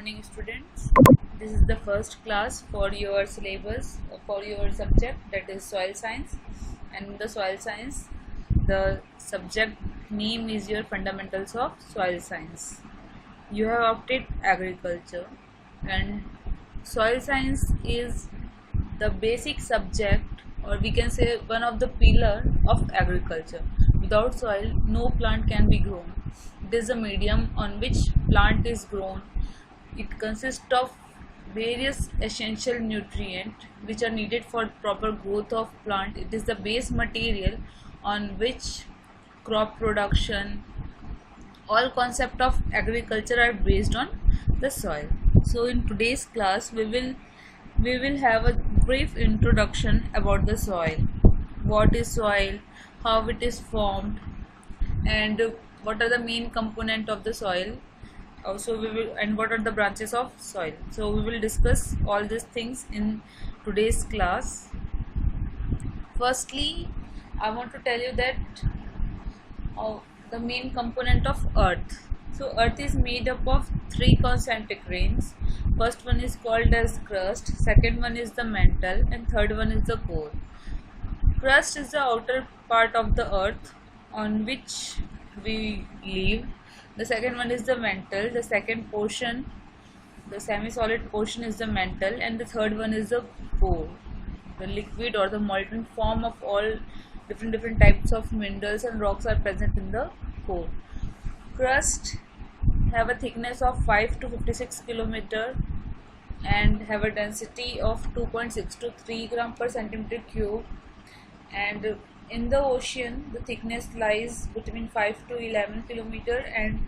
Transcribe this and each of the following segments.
morning, students. This is the first class for your syllabus for your subject, that is soil science. And in the soil science, the subject name is your fundamentals of soil science. You have opted agriculture, and soil science is the basic subject, or we can say one of the pillar of agriculture. Without soil, no plant can be grown. It is a medium on which plant is grown. It consists of various essential nutrients which are needed for proper growth of plant. It is the base material on which crop production, all concept of agriculture are based on the soil. So in today's class we will have a brief introduction about the soil. What is soil, how it is formed, and what are the main component of the soil. Also and what are the branches of soil. So we will discuss all these things in today's class. Firstly, I want to tell you that the main component of earth. So earth is made up of three concentric rings. First one is called as crust, second one is the mantle, and third one is the core. Crust is the outer part of the earth on which we live. The second one is the mantle. The second portion, the semi-solid portion, is the mantle, and the third one is the core, the liquid or the molten form of all different types of minerals and rocks are present in the core. Crust have a thickness of 5 to 56 kilometer and have a density of 2.6 to 3 gram per centimeter cube, and in the ocean the thickness lies between 5 to 11 kilometer, and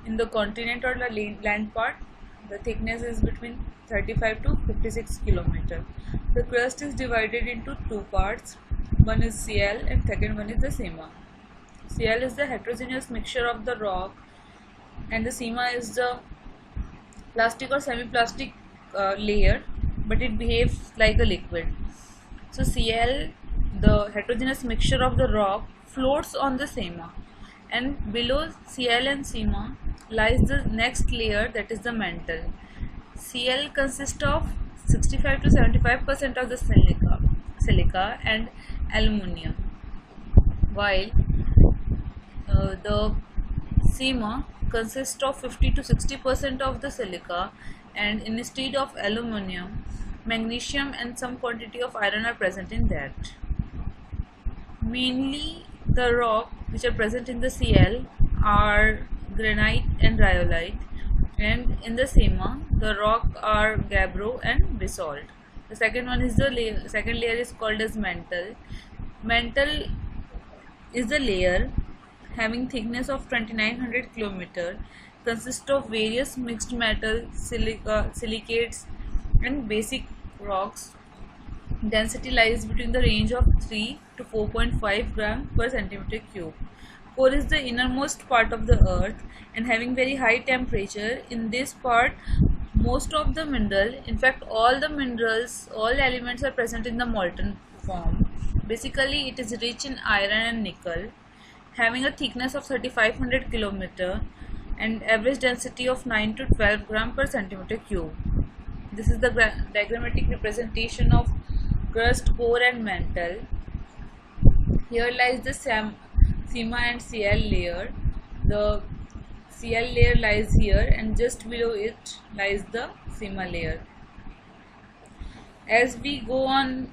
in the continent or the land part the thickness is between 35 to 56 kilometer. The crust is divided into two parts. One is CL and second one is the sema. CL is the heterogeneous mixture of the rock, and the sema is the plastic or semi-plastic layer, but it behaves like a liquid. So CL, the heterogeneous mixture of the rock, floats on the sema, and below CL and sema lies the next layer, that is the mantle. CL consists of 65 to 75% of the silica and aluminium, while the sema consists of 50 to 60% of the silica, and instead of aluminium, magnesium and some quantity of iron are present in that. Mainly the rock which are present in the CL are granite and rhyolite, and in the sema the rock are gabbro and basalt. The second one is the second layer is called as mantle. Mantle is the layer having thickness of 2900 km, consists of various mixed metal, silicates and basic rocks. Density lies between the range of 3 to 4.5 gram per centimeter cube. Core is the innermost part of the earth and having very high temperature. In this part, most of the mineral, in fact all the minerals, all elements are present in the molten form. Basically it is rich in iron and nickel, having a thickness of 3500 km and average density of 9 to 12 gram per centimeter cube. This is the diagrammatic representation of crust, core and mantle. Here lies the sema and CL layer. The CL layer lies here, and just below it lies the sema layer. As we go on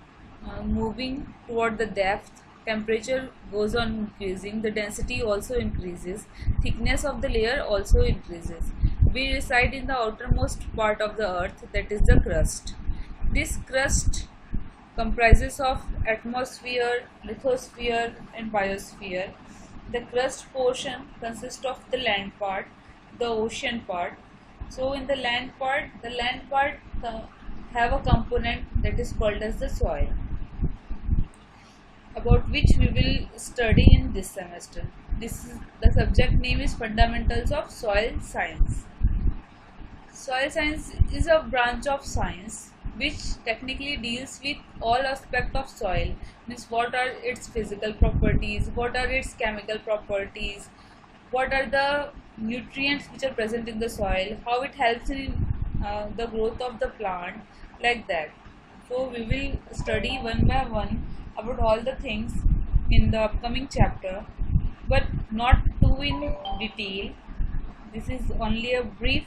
moving toward the depth, temperature goes on increasing, the density also increases, thickness of the layer also increases. We reside in the outermost part of the earth, that is the crust. This crust comprises of atmosphere, lithosphere and biosphere. The crust portion consists of the land part, the ocean part. So in the land part have a component that is called as the soil, about which we will study in this semester. The subject name is Fundamentals of Soil Science. Soil science is a branch of science which technically deals with all aspects of soil. Means what are its physical properties, what are its chemical properties, what are the nutrients which are present in the soil, how it helps in the growth of the plant, like that. So we will study one by one about all the things in the upcoming chapter, but not too in detail. This is only a brief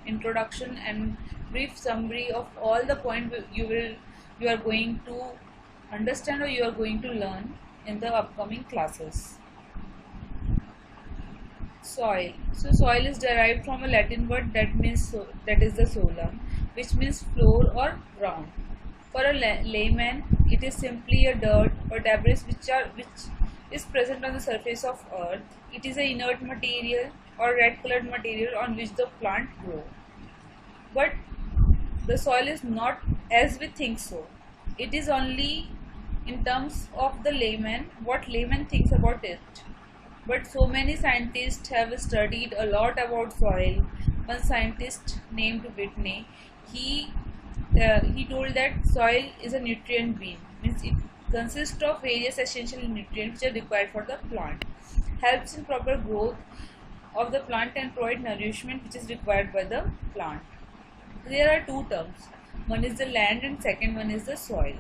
introduction and brief summary of all the points you are going to understand or you are going to learn in the upcoming classes. Soil. So soil is derived from a Latin word that means that is the solum, which means floor or ground. For a layman, it is simply a dirt or debris which is present on the surface of earth. It is an inert material or red colored material on which the plant grows. But the soil is not as we think so. It is only in terms of the layman, what layman thinks about it. But so many scientists have studied a lot about soil. One scientist named Whitney, he told that soil is a nutrient bean, means it consists of various essential nutrients which are required for the plant, helps in proper growth of the plant and provide nourishment which is required by the plant. There are two terms, one is the land and second one is the soil.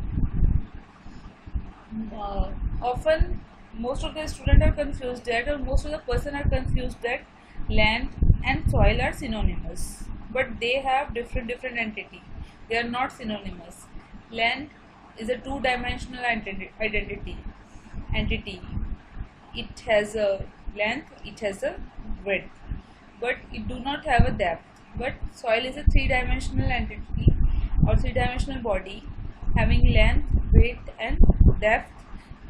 Often most of the students are confused that, or most of the person are confused that land and soil are synonymous, but they have different entity. They are not synonymous. Land is a two-dimensional entity. It has a length, it has a width, but it do not have a depth. But soil is a three-dimensional entity or three-dimensional body having length, width and depth,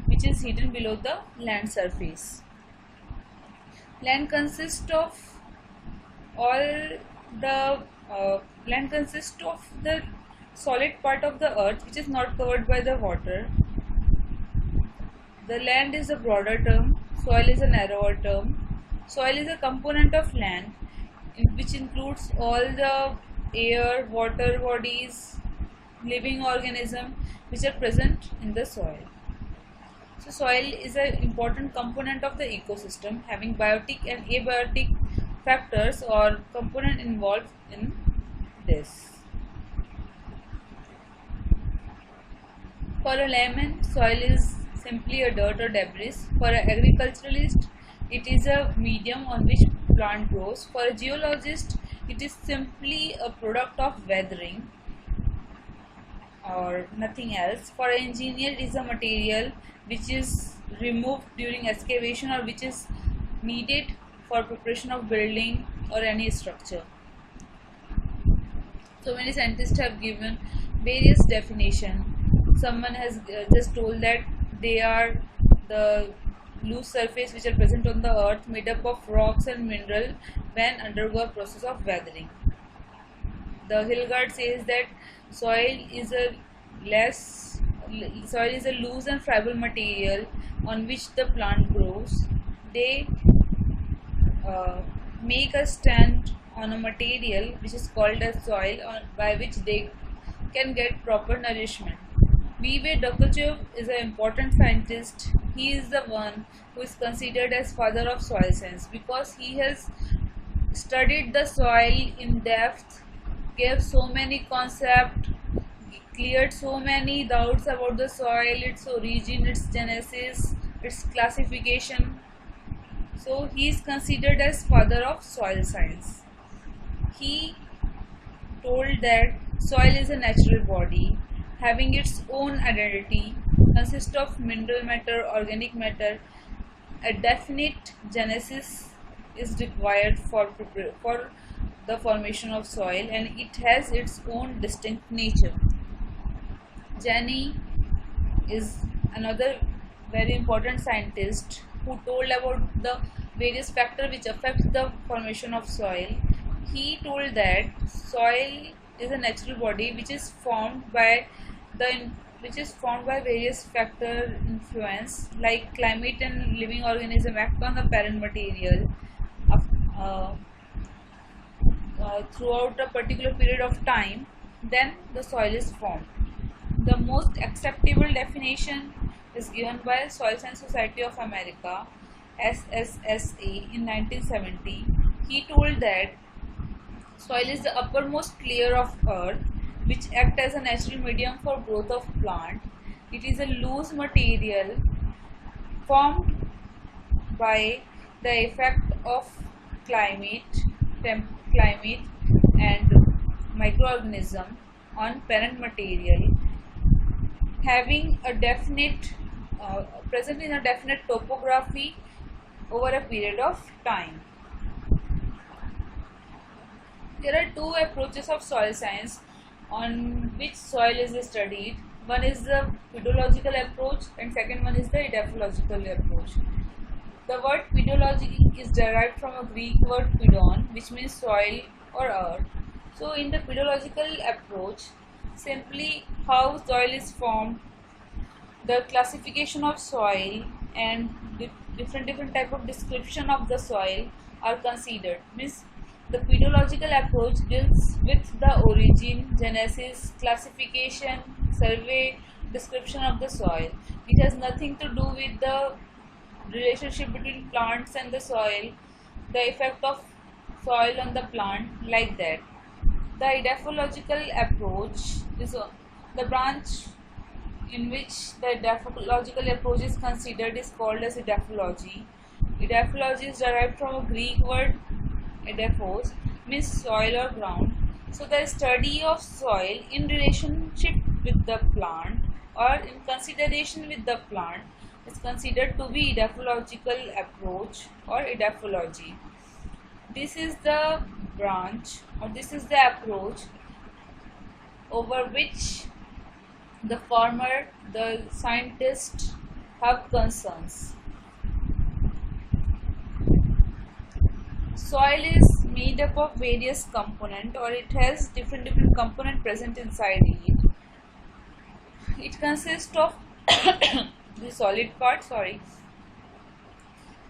which is hidden below the land surface. Land consists of the solid part of the earth which is not covered by the water. The land is a broader term, soil is a narrower term. Soil is a component of land which includes all the air, water bodies, living organisms which are present in the soil. So soil is an important component of the ecosystem, having biotic and abiotic factors or component involved in this. For a layman, soil is simply a dirt or debris. For an agriculturalist, it is a medium on which plant grows. For a geologist, it is simply a product of weathering or nothing else. For an engineer, it is a material which is removed during excavation or which is needed for preparation of building or any structure. So many scientists have given various definitions. Someone has just told that they are the loose surface which are present on the earth made up of rocks and mineral when undergo a process of weathering. The Hilgard says that soil is a loose and friable material on which the plant grows. They make a stand on a material which is called as soil, by which they can get proper nourishment. V.V. Dokuchev is an important scientist. He is the one who is considered as father of soil science because he has studied the soil in depth, gave so many concepts, cleared so many doubts about the soil, its origin, its genesis, its classification. So he is considered as father of soil science. He told that soil is a natural body having its own identity, consists of mineral matter, organic matter. A definite genesis is required for the formation of soil, and it has its own distinct nature. Jani is another very important scientist who told about the various factors which affect the formation of soil. He told that soil is a natural body which is formed by various factor influence, like climate and living organism act on the parent material throughout a particular period of time. Then the soil is formed. The most acceptable definition is given by Soil Science Society of America. SSSA in 1970. He told that soil is the uppermost layer of earth which acts as a natural medium for growth of plant. It is a loose material formed by the effect of climate, climate and microorganism on parent material, having a definite present in a definite topography over a period of time. There are two approaches of soil science on which soil is studied. One is the pedological approach and second one is the edaphological approach. The word pedology is derived from a Greek word pedon, which means soil or earth. So in the pedological approach, simply how soil is formed, the classification of soil and different type of description of the soil are considered. Means the pedological approach deals with the origin, genesis, classification, survey, description of the soil. It has nothing to do with the relationship between plants and the soil, the effect of soil on the plant, like that. The edaphological approach is the branch in which the edaphological approach is considered is called as edaphology. Edaphology is derived from a Greek word edaphos, means soil or ground. So the study of soil in relationship with the plant or in consideration with the plant is considered to be edaphological approach or edaphology. This is the branch or this is the approach over which the farmer, the scientists have concerns. Soil is made up of various components, or it has different components present inside it. It consists of the solid part,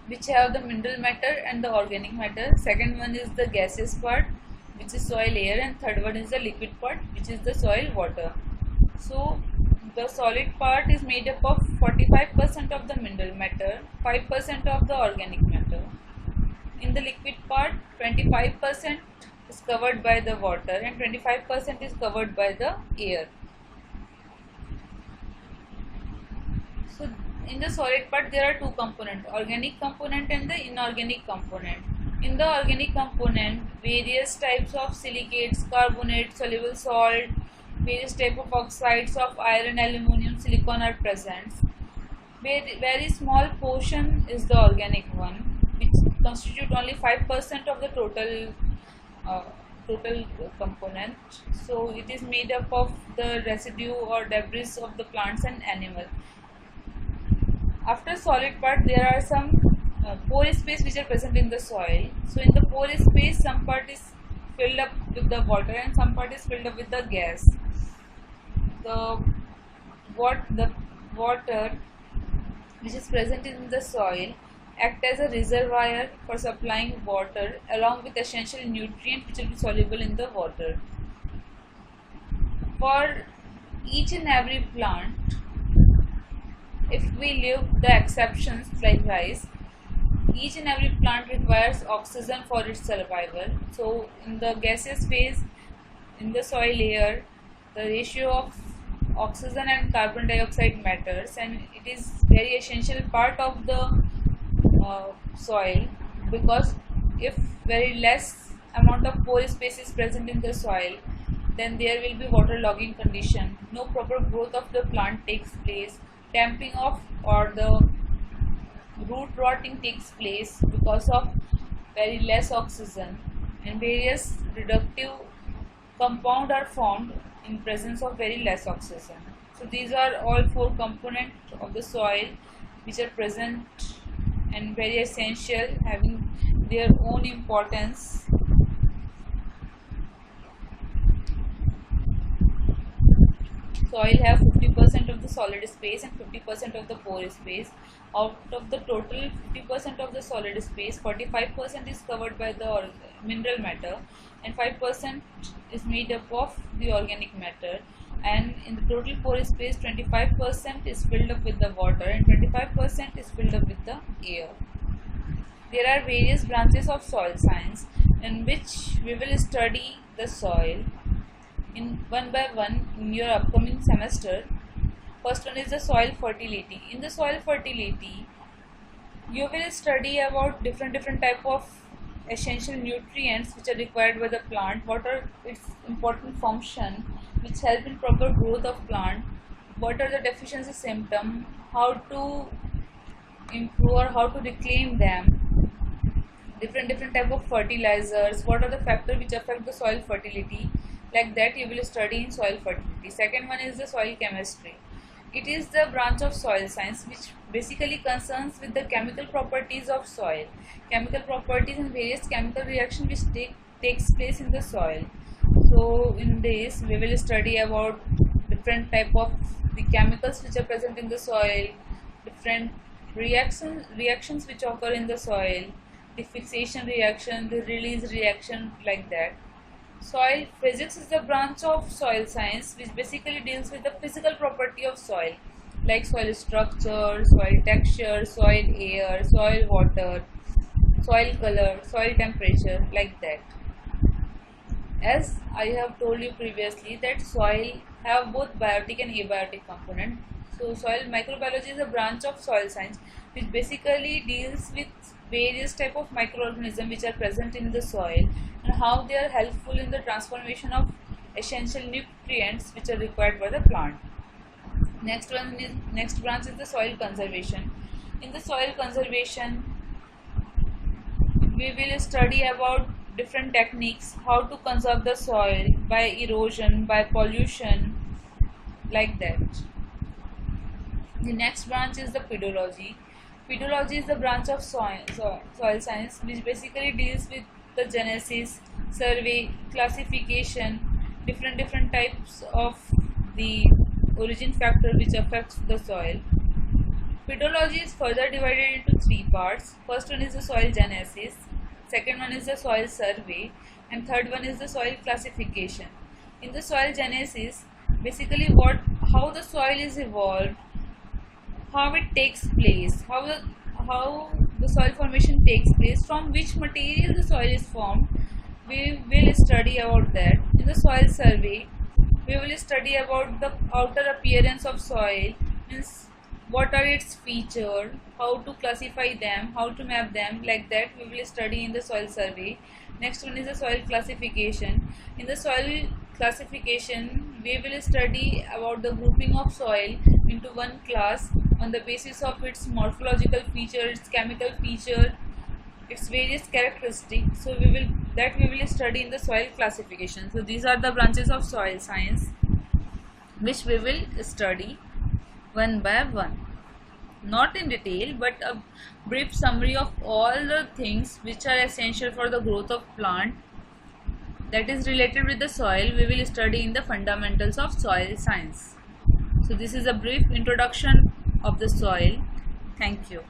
which have the mineral matter and the organic matter. Second one is the gaseous part, which is soil air, and third one is the liquid part, which is the soil water. So the solid part is made up of 45% of the mineral matter, 5% of the organic matter. In the liquid part, 25% is covered by the water and 25% is covered by the air. So in the solid part there are two components, organic component and the inorganic component. In the organic component, various types of silicates, carbonate, soluble salt, various types of oxides of iron, aluminum, silicon are present. Very small portion is the organic one, which constitute only 5% of the total component. So it is made up of the residue or debris of the plants and animal. After solid part, there are some pore space which are present in the soil. So in the pore space, some part is filled up with the water and some part is filled up with the gas. The water which is present in the soil act as a reservoir for supplying water along with essential nutrients which will be soluble in the water. For each and every plant, if we leave the exceptions like rice, each and every plant requires oxygen for its survival. So in the gaseous phase, in the soil layer, the ratio of oxygen and carbon dioxide matters, and it is very essential part of the soil, because if very less amount of pore space is present in the soil, then there will be waterlogging condition, no proper growth of the plant takes place, damping off or the root rotting takes place because of very less oxygen, and various reductive compounds are formed in presence of very less oxygen. So these are all four components of the soil which are present and very essential, having their own importance. Soil have 50% of the solid space and 50% of the pore space. Out of the total 50% of the solid space, 45% is covered by the mineral matter and 5% is made up of the organic matter, and in the total pore space 25% is filled up with the water and 25% is filled up with the air. there are various branches of soil science in which we will study the soil in one by one in your upcoming semester. First one is the soil fertility. In the soil fertility, you will study about different type of essential nutrients which are required by the plant, what are its important function which help in proper growth of plant, what are the deficiency symptom, how to improve or how to reclaim them, different type of fertilizers, what are the factors which affect the soil fertility, like that you will study in soil fertility. Second one is the soil chemistry. It is the branch of soil science which basically concerns with the chemical properties of soil, chemical properties and various chemical reactions which takes place in the soil. So in this we will study about different type of the chemicals which are present in the soil, different reactions which occur in the soil, the fixation reaction, the release reaction, like that. Soil physics is the branch of soil science which basically deals with the physical property of soil, like soil structure, soil texture, soil air, soil water, soil color, soil temperature, like that. As I have told you previously that soil have both biotic and abiotic component. So soil microbiology is a branch of soil science which basically deals with various type of microorganisms which are present in the soil and how they are helpful in the transformation of essential nutrients which are required by the plant. Next branch is the soil conservation. In the soil conservation, we will study about different techniques, how to conserve the soil by erosion, by pollution, like that. The next branch is the pedology. Pedology is the branch of soil science which basically deals with the genesis, survey, classification, different types of the origin factor which affects the soil. Pedology is further divided into three parts. First one is the soil genesis, second one is the soil survey, and third one is the soil classification. In the soil genesis, basically how the soil is evolved, how it takes place, how the soil formation takes place, from which material the soil is formed. We will study about that. In the soil survey, we will study about the outer appearance of soil, means what are its features, how to classify them, how to map them, like that we will study in the soil survey. Next one is the soil classification. In the soil classification, we will study about the grouping of soil into one class on the basis of its morphological feature, its chemical feature, its various characteristics. So we will study in the soil classification. So these are the branches of soil science which we will study one by one, not in detail but a brief summary of all the things which are essential for the growth of plant that is related with the soil. We will study in the fundamentals of soil science. So this is a brief introduction of the soil. Thank you.